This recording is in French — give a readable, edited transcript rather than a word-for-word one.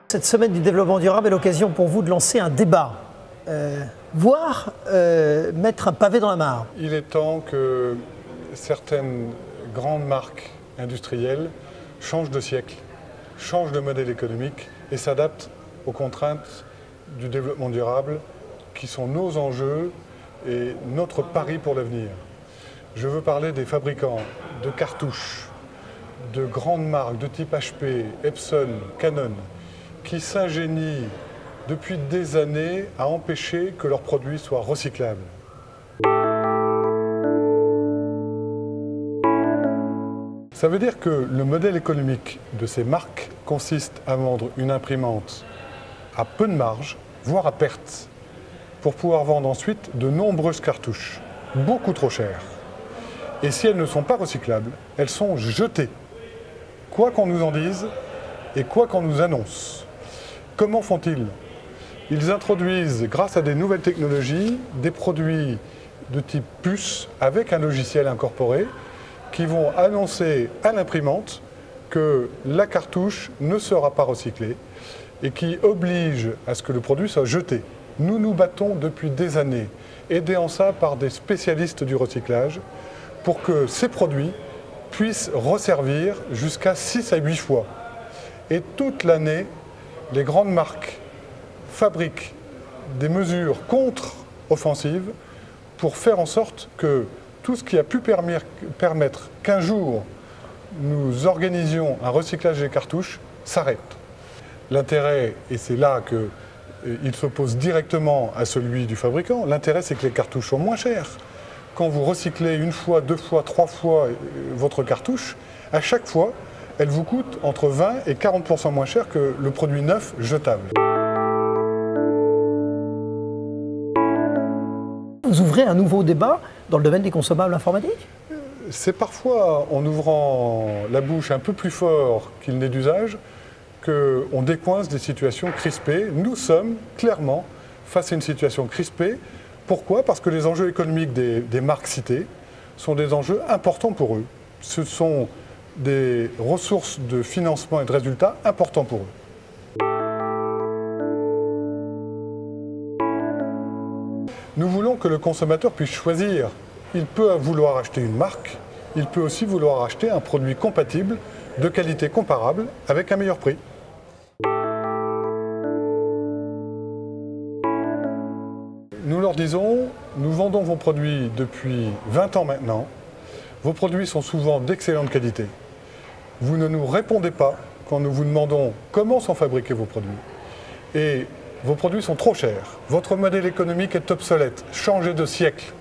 Cette semaine du développement durable est l'occasion pour vous de lancer un débat, voire mettre un pavé dans la mare. Il est temps que certaines grandes marques industrielles changent de siècle, changent de modèle économique et s'adaptent aux contraintes du développement durable qui sont nos enjeux et notre pari pour l'avenir. Je veux parler des fabricants de cartouches, de grandes marques de type HP, Epson, Canon, qui s'ingénient depuis des années à empêcher que leurs produits soient recyclables. Ça veut dire que le modèle économique de ces marques consiste à vendre une imprimante à peu de marge, voire à perte, pour pouvoir vendre ensuite de nombreuses cartouches, beaucoup trop chères. Et si elles ne sont pas recyclables, elles sont jetées, quoi qu'on nous en dise et quoi qu'on nous annonce. Comment font-ils? Ils introduisent, grâce à des nouvelles technologies, des produits de type puce avec un logiciel incorporé qui vont annoncer à l'imprimante que la cartouche ne sera pas recyclée et qui oblige à ce que le produit soit jeté. Nous nous battons depuis des années, aidés en ça par des spécialistes du recyclage, pour que ces produits puissent resservir jusqu'à 6 à 8 fois. Et toute l'année, les grandes marques fabriquent des mesures contre-offensives pour faire en sorte que tout ce qui a pu permettre qu'un jour nous organisions un recyclage des cartouches s'arrête. L'intérêt, et c'est là qu'il s'oppose directement à celui du fabricant, l'intérêt c'est que les cartouches sont moins chères. Quand vous recyclez une fois, deux fois, trois fois votre cartouche, à chaque fois, elle vous coûte entre 20 et 40% moins cher que le produit neuf jetable. Vous ouvrez un nouveau débat dans le domaine des consommables informatiques? C'est parfois en ouvrant la bouche un peu plus fort qu'il n'est d'usage qu'on décoince des situations crispées. Nous sommes clairement face à une situation crispée. Pourquoi? Parce que les enjeux économiques des marques citées sont des enjeux importants pour eux. Ce sont des ressources de financement et de résultats importants pour eux. Nous voulons que le consommateur puisse choisir. Il peut vouloir acheter une marque, il peut aussi vouloir acheter un produit compatible, de qualité comparable, avec un meilleur prix. Nous leur disons, nous vendons vos produits depuis 20 ans maintenant. Vos produits sont souvent d'excellente qualité. Vous ne nous répondez pas quand nous vous demandons comment sont fabriqués vos produits. Et vos produits sont trop chers. Votre modèle économique est obsolète. Changez de siècle.